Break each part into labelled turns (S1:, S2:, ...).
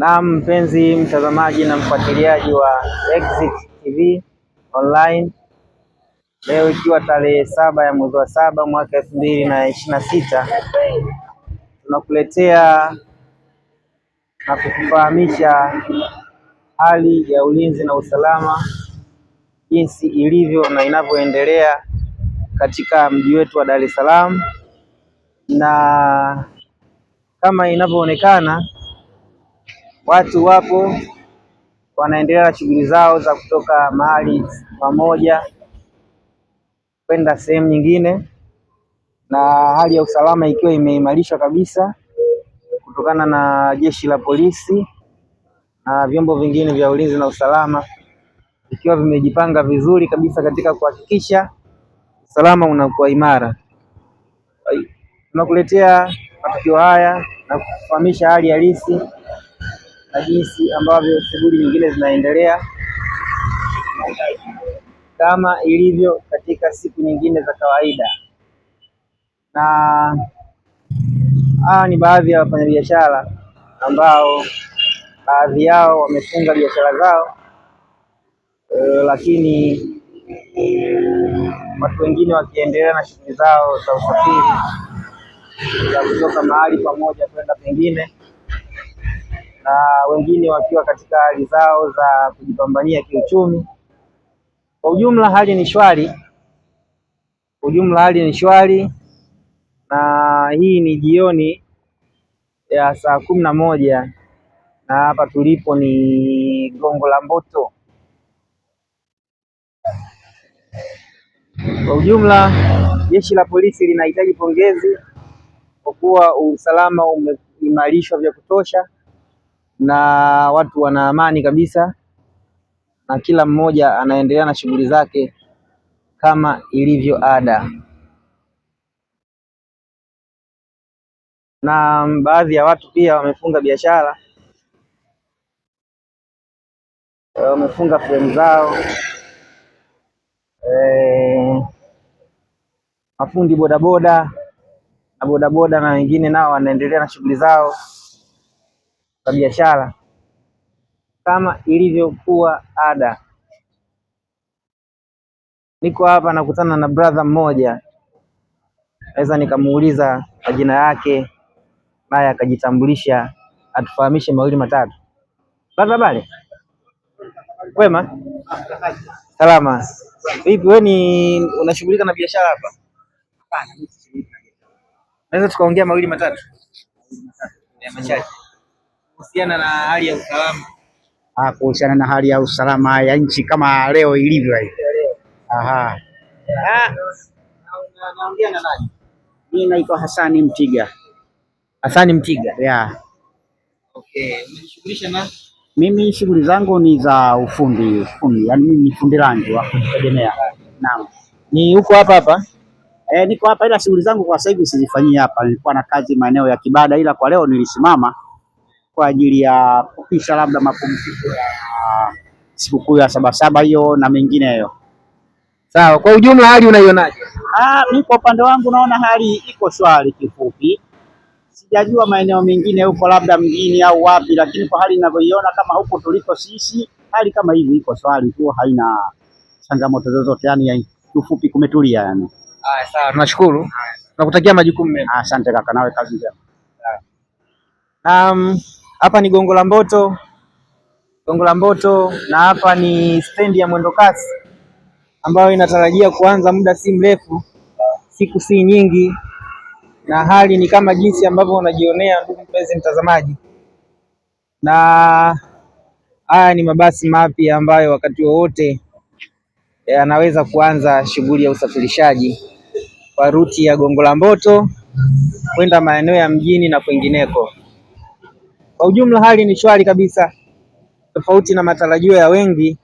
S1: Na mpenzi mtazamaji na mfuatiliaji wa Exit TV online, leo ikiwa tarehe 7 ya mwezi wa 7 mwaka 2026, tunakuletea na kukufahamisha hali ya ulinzi na usalama jinsi ilivyo na inavyoendelea katika mji wetu wa Dar es Salaam, na kama inavyoonekana watu wapo wanaendelea na shughuli zao za kutoka mahali pamoja kwenda sehemu nyingine, na hali ya usalama ikiwa imeimarishwa kabisa kutokana na jeshi la polisi na vyombo vingine vya ulinzi na usalama ikiwa vimejipanga vizuri kabisa katika kuhakikisha usalama unakuwa imara. Tunakuletea matukio haya na kufahamisha hali halisi na jinsi ambavyo shughuli nyingine zinaendelea kama ilivyo katika siku nyingine za kawaida. Na hawa ni baadhi ya wafanyabiashara ambao baadhi yao wamefunga biashara zao, lakini watu wengine wakiendelea na shughuli zao za usafiri za kutoka mahali pamoja kwenda pengine, na wengine wakiwa katika hali zao za kujipambania kiuchumi. Kwa ujumla hali ni shwari, na hii ni jioni ya saa 11 na hapa tulipo ni Gongo la Mboto. Kwa ujumla jeshi la polisi linahitaji pongezi kwa kuwa usalama umeimarishwa vya kutosha na watu wana amani kabisa, na kila mmoja anaendelea na shughuli zake kama ilivyo ada. Na baadhi ya watu pia wamefunga biashara, wamefunga fremu zao, mafundi bodaboda na bodaboda na wengine nao wanaendelea na shughuli zao za biashara kama ilivyokuwa ada. Niko hapa nakutana na brother mmoja, naweza nikamuuliza majina yake naye akajitambulisha, atufahamishe mawili matatu. Brother, bale wema? Salama. Vipi, wewe ni unashughulika na biashara hapa? Hapana, mimi sishughuliki na biashara. Naweza tukaongea mawili matatu ya machache kuhusiana na hali ya usalama?
S2: Kuhusiana na hali ya usalama ya nchi kama leo ilivyo hivi.
S1: Naongea na nani?
S2: Mimi naitwa Hasani Mtiga.
S1: Hasani Mtiga?
S2: Yeah.
S1: Okay, unajishughulisha na?
S2: Mimi shughuli zangu ni za ufundi, yaani mimi ni fundi rangi wa kujitegemea. Naam.
S1: Ni huko hapa?
S2: Niko hapa, ila shughuli zangu kwa sasa hivi sizifanyii hapa. Nilikuwa na kazi maeneo ya Kibada, ila kwa leo nilisimama kwa ajili ya kupisha labda mapumziko ya sikukuu ya Sabasaba hiyo na mengineyo.
S1: Sawa, kwa ujumla hali unaionaje?
S2: Mimi kwa upande wangu naona hali iko shwari kifupi. Sijajua maeneo mengine huko labda mjini au wapi, lakini kwa hali ninavyoiona kama huko tuliko sisi, hali kama hivi iko shwari tu, haina changamoto zozote, yani kifupi kumetulia yani.
S1: Sawa, tunashukuru. Tunakutakia majukumu mema.
S2: Asante kaka, nawe kazi njema.
S1: Hapa ni Gongo la Mboto, na hapa ni stendi ya mwendokasi ambayo inatarajia kuanza muda si mrefu, siku si nyingi, na hali ni kama jinsi ambavyo unajionea ndugu mpenzi mtazamaji. Na haya ni mabasi mapya ambayo wakati wowote yanaweza kuanza shughuli ya usafirishaji kwa ruti ya Gongo la Mboto kwenda maeneo ya mjini na kwingineko. Kwa ujumla hali ni shwari kabisa, tofauti na matarajio ya wengi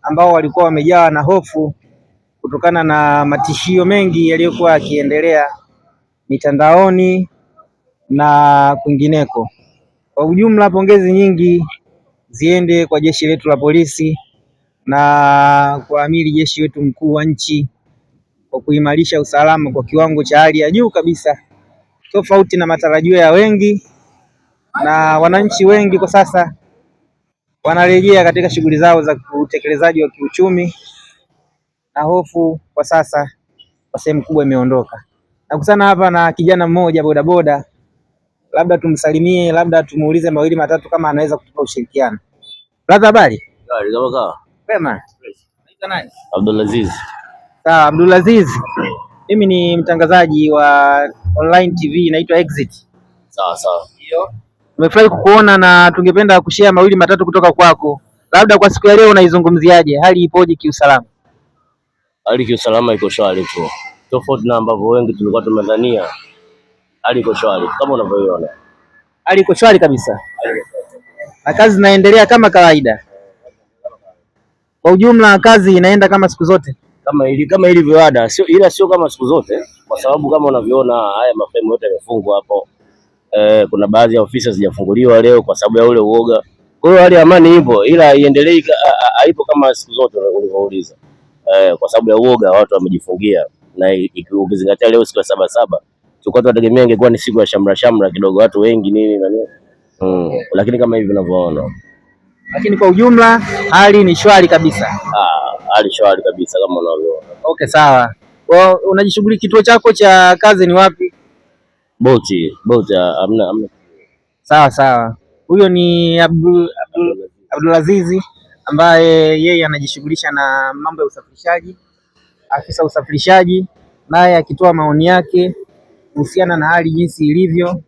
S1: ambao walikuwa wamejawa na hofu kutokana na matishio mengi yaliyokuwa yakiendelea mitandaoni na kwingineko. Kwa ujumla pongezi nyingi ziende kwa jeshi letu la polisi na kwa amiri jeshi wetu mkuu wa nchi kwa kuimarisha usalama kwa kiwango cha hali ya juu kabisa, tofauti na matarajio ya wengi na wananchi wengi kwa sasa wanarejea katika shughuli zao za utekelezaji wa kiuchumi, na hofu kwa sasa kwa sehemu kubwa imeondoka. Nakutana hapa na kijana mmoja bodaboda, labda tumsalimie, labda tumuulize mawili matatu kama anaweza kutupa ushirikiano. Brother, habari? Wema. Unaitwa nani?
S3: Abdulaziz.
S1: Sawa, Abdulaziz. Mimi ni mtangazaji wa online TV inaitwa Exit.
S3: Sawa sawa.
S1: Ndio. Nimefurahi kukuona na tungependa kushare mawili matatu kutoka kwako. Labda kwa siku ya leo unaizungumziaje? Hali ipoje kiusalama?
S3: Hali kiusalama iko shwari tu. Tofauti na ambavyo wengi tulikuwa tumedhania. Hali iko shwari kama unavyoiona.
S1: Hali iko shwari kabisa. Na kazi zinaendelea kama kawaida. Kwa ujumla kazi inaenda kama siku zote.
S3: Kama ilivyo ada, sio kama siku zote, kwa sababu kama unavyoona haya mafemu yote yamefungwa hapo. Kuna baadhi ya ofisi hazijafunguliwa leo kwa sababu ya ule uoga. Kwa hiyo hali ya amani ipo, ila iendelee haipo kama siku zote ulivyouliza. Kwa sababu ya uoga watu wamejifungia, na ukizingatia leo siku ya Sabasaba tulikuwa tunategemea ingekuwa ni siku ya shamra kidogo, watu wengi nini na nini. Lakini kama hivi unavyoona.
S1: Lakini kwa ujumla hali ni shwari kabisa.
S3: Hali shwari kabisa kama unavyoona.
S1: Okay, sawa. Unajishughuli, kituo chako cha kazi ni wapi?
S3: Bolt, amna.
S1: Sawa. Huyo ni Abdulaziz ambaye yeye anajishughulisha na mambo ya usafirishaji, afisa usafirishaji, naye akitoa maoni yake kuhusiana na hali jinsi ilivyo.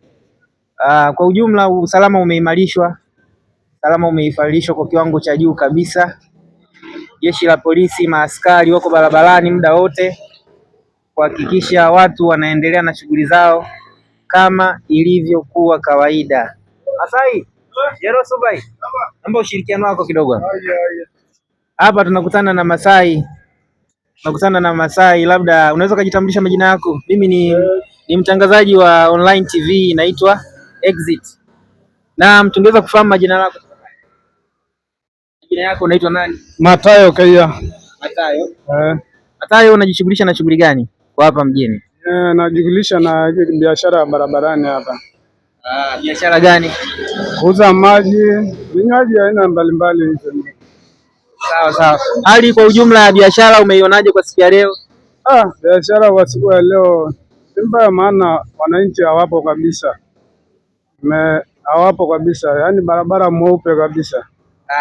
S1: Kwa ujumla usalama umeimarishwa, kwa kiwango cha juu kabisa. Jeshi la polisi, maaskari wako barabarani muda wote kuhakikisha watu wanaendelea na shughuli zao kama ilivyokuwa kawaida. Masai, Yerosubai, naomba ushirikiano wako kidogo. Hapa tunakutana na Masai, labda unaweza kujitambulisha majina yako? Mimi ni mtangazaji wa online TV inaitwa Exit. Na tungeweza kufahamu majina yako? Jina yako unaitwa nani?
S4: Matayo Kaya.
S1: Matayo. Matayo, unajishughulisha na shughuli gani kwa hapa mjini?
S4: Najishughulisha na biashara ya barabarani hapa.
S1: Biashara gani?
S4: Kuuza maji, vinywaji aina mbalimbali hizo.
S1: Sawa. Hali kwa ujumla ya biashara umeionaje kwa siku ya leo?
S4: Biashara kwa siku ya leo si mbaya, maana wananchi hawapo kabisa. Yaani barabara mweupe kabisa.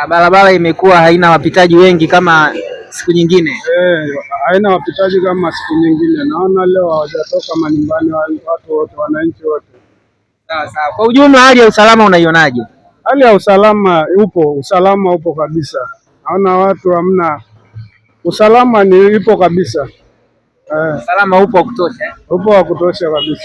S1: Barabara imekuwa haina wapitaji wengi kama siku nyingine.
S4: Haina wapitaji kama siku nyingine. Naona leo hawajatoka manyumbani watu wote, wananchi wote.
S1: Sawa. Kwa ujumla hali ya usalama unaionaje?
S4: Hali ya usalama upo kabisa. Naona watu hamna, usalama ipo kabisa.
S1: Usalama upo wa kutosha.
S4: Upo wa kutosha kabisa.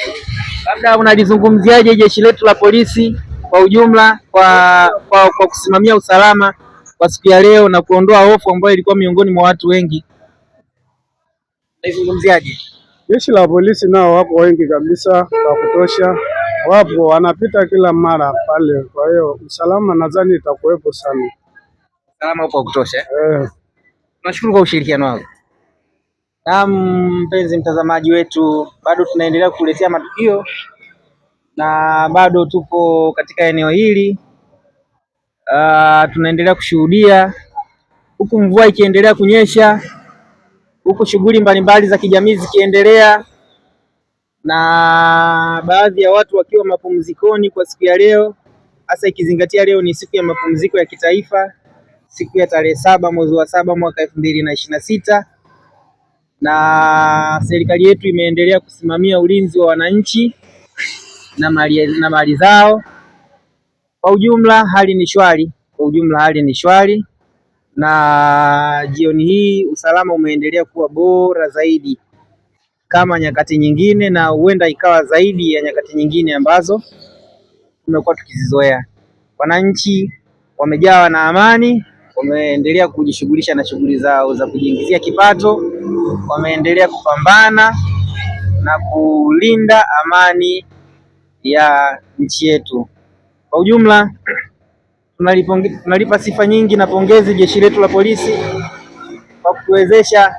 S1: Labda unalizungumziaje jeshi letu la polisi kwa ujumla kwa kusimamia usalama kwa siku ya leo na kuondoa hofu ambayo ilikuwa miongoni mwa watu wengi? Unalizungumziaje?
S4: Jeshi la polisi nao wapo wengi kabisa wa kutosha. Wapo wanapita kila mara pale. Kwa hiyo usalama nadhani itakuwepo sana.
S1: Usalama upo wa kutosha. Tunashukuru kwa ushirikiano wako. Na mpenzi mtazamaji wetu, bado tunaendelea kukuletea matukio na bado tupo katika eneo hili. Tunaendelea kushuhudia huku mvua ikiendelea kunyesha, huku shughuli mbalimbali za kijamii zikiendelea, na baadhi ya watu wakiwa mapumzikoni kwa siku ya leo, hasa ikizingatia leo ni siku ya mapumziko ya kitaifa, siku ya tarehe 7 mwezi wa 7 mwaka 2026, na serikali yetu imeendelea kusimamia ulinzi wa wananchi na mali zao. Kwa ujumla hali ni shwari, na jioni hii usalama umeendelea kuwa bora zaidi kama nyakati nyingine, na huenda ikawa zaidi ya nyakati nyingine ambazo tumekuwa tukizizoea. Wananchi wamejawa na amani, wameendelea kujishughulisha na shughuli zao za kujiingizia kipato, wameendelea kupambana na kulinda amani ya nchi yetu. Kwa ujumla tunalipa sifa nyingi na pongezi jeshi letu la polisi kwa kutuwezesha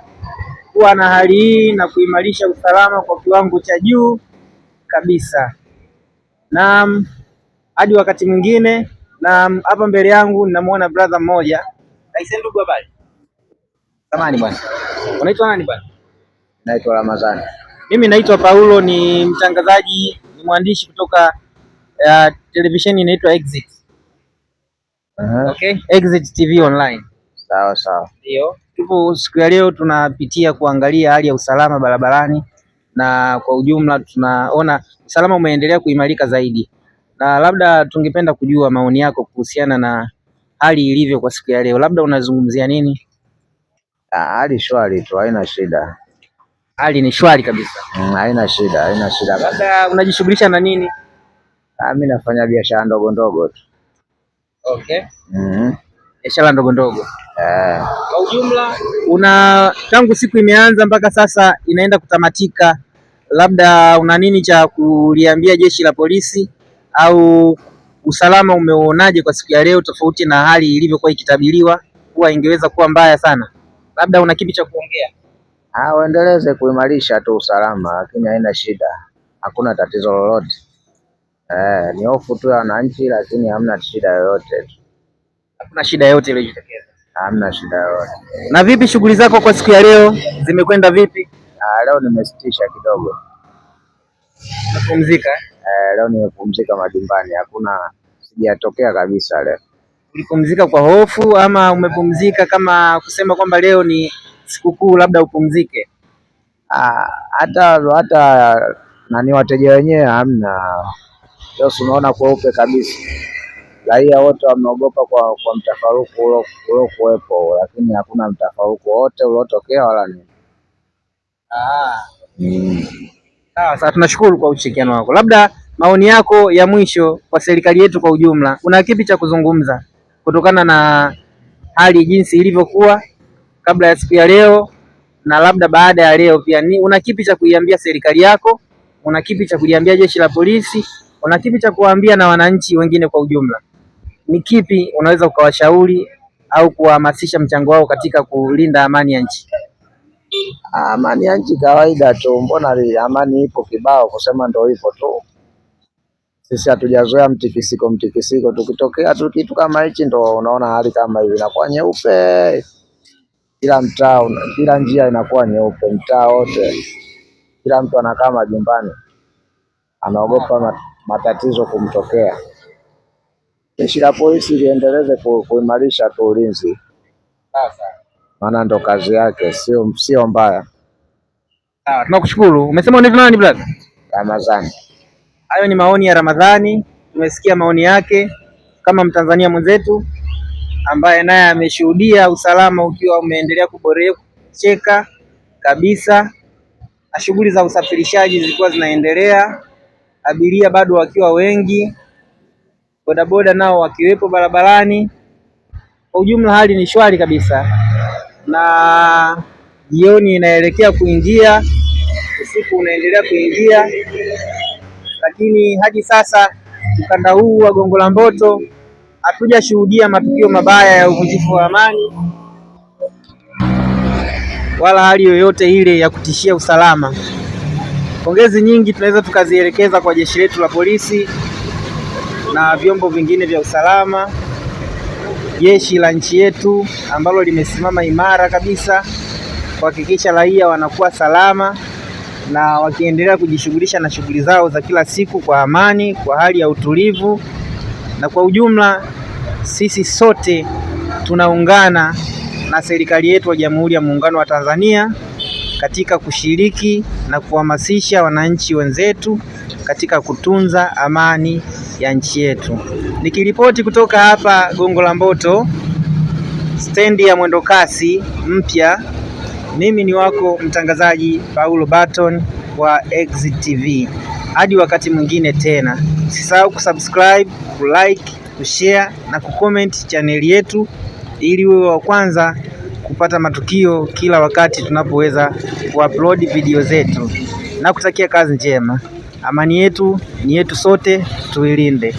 S1: kuwa na hali hii na kuimarisha usalama kwa kiwango cha juu kabisa. Na Hadi wakati mwingine. Na hapa mbele yangu ninamuona brother mmoja. Aisee, ndugu, habari? Samahani bwana. Unaitwa nani bwana?
S5: Naitwa Ramadhani.
S1: Mimi naitwa Paulo, ni mtangazaji, ni mwandishi kutoka televisheni inaitwa Exit. Okay, Exit TV Online.
S5: Sawa sawa.
S1: Ndio. Tupo siku ya leo tunapitia kuangalia hali ya usalama barabarani, na kwa ujumla tunaona usalama umeendelea kuimarika zaidi, na labda tungependa kujua maoni yako kuhusiana na hali ilivyo kwa siku ya leo. Labda unazungumzia nini?
S5: Hali shwari tu, haina shida.
S1: Hali ni shwari kabisa.
S5: Haina shida, haina shida.
S1: Labda unajishughulisha na nini?
S5: Mimi nafanya biashara ndogo ndogo tu.
S1: Okay. Biashara ndogo ndogo. Kwa ujumla tangu siku imeanza mpaka sasa inaenda kutamatika, labda una nini cha kuliambia jeshi la polisi, au usalama umeuonaje kwa siku ya leo, tofauti na hali ilivyokuwa ikitabiriwa kuwa ingeweza kuwa mbaya sana? Labda una kipi cha kuongea?
S5: Waendeleze kuimarisha tu usalama, lakini haina shida, hakuna tatizo lolote. Ni hofu tu ya wananchi, lakini hamna shida yoyote.
S1: Hakuna shida yoyote iliyojitokeza?
S5: Hamna shida yoyote.
S1: Na vipi shughuli zako kwa siku ya leo zimekwenda vipi?
S5: Leo nimesitisha kidogo.
S1: Umepumzika?
S5: Leo nimepumzika majumbani, sijatokea kabisa leo.
S1: Ulipumzika kwa hofu ama umepumzika kama kusema kwamba leo ni sikukuu labda upumzike?
S5: Hata nani, wateja wenyewe hamna. Leo unaona kweupe kabisa. Raia wote wameogopa kwa mtafaruku uliokuwepo, lakini hakuna mtafaruku wote uliotokea wala nini.
S1: Sasa tunashukuru kwa ushirikiano wako. Labda maoni yako ya mwisho kwa serikali yetu kwa ujumla, una kipi cha kuzungumza kutokana na hali jinsi ilivyokuwa kabla ya siku ya leo na labda baada ya leo pia? Una kipi cha kuiambia serikali yako? Una kipi cha kuliambia jeshi la polisi? Una kipi cha kuambia na wananchi wengine kwa ujumla? Ni kipi unaweza ukawashauri au kuhamasisha mchango wao katika kulinda amani ya nchi?
S5: Amani ya nchi kawaida tu, mbona amani ipo kibao, kusema ndio hivyo tu. Sisi hatujazoea mtikisiko. Tukitokea tu kitu kama hichi ndo unaona hali kama hivi inakuwa nyeupe. Kila mtaa, kila njia inakuwa nyeupe, mtaa wote. Kila mtu anakaa majumbani, anaogopa matatizo kumtokea. Jeshi la polisi liendeleze kuimarisha tu ulinzi. Maana ndo kazi yake, sio mbaya.
S1: Tunakushukuru. Umesema unaitwa nani brother?
S5: Ramadhani.
S1: Hayo ni maoni ya Ramadhani. Tumesikia maoni yake kama Mtanzania mwenzetu ambaye naye ameshuhudia usalama ukiwa umeendelea kuboreka kabisa, na shughuli za usafirishaji zilikuwa zinaendelea, abiria bado wakiwa wengi, bodaboda nao wakiwepo barabarani. Kwa ujumla hali ni shwari kabisa, na jioni inaelekea kuingia, usiku unaendelea kuingia, lakini hadi sasa ukanda huu wa Gongo la Mboto hatujashuhudia matukio mabaya ya uvunjifu wa amani wala hali yoyote ile ya kutishia usalama. Pongezi nyingi tunaweza tukazielekeza kwa jeshi letu la polisi na vyombo vingine vya usalama, jeshi la nchi yetu ambalo limesimama imara kabisa kuhakikisha raia wanakuwa salama na wakiendelea kujishughulisha na shughuli zao za kila siku kwa amani, kwa hali ya utulivu. Na kwa ujumla sisi sote tunaungana na serikali yetu ya Jamhuri ya Muungano wa Tanzania katika kushiriki na kuhamasisha wananchi wenzetu katika kutunza amani ya nchi yetu. Nikiripoti kutoka hapa Gongo la Mboto, stendi ya mwendokasi mpya, mimi ni wako mtangazaji Paulo Barton wa Exit TV. Hadi wakati mwingine tena, usisahau kusubscribe, kulike, kushare na kucomment chaneli yetu ili uwe wa kwanza kupata matukio kila wakati tunapoweza kuupload video zetu, na kutakia kazi njema. Amani yetu ni yetu sote, tuilinde.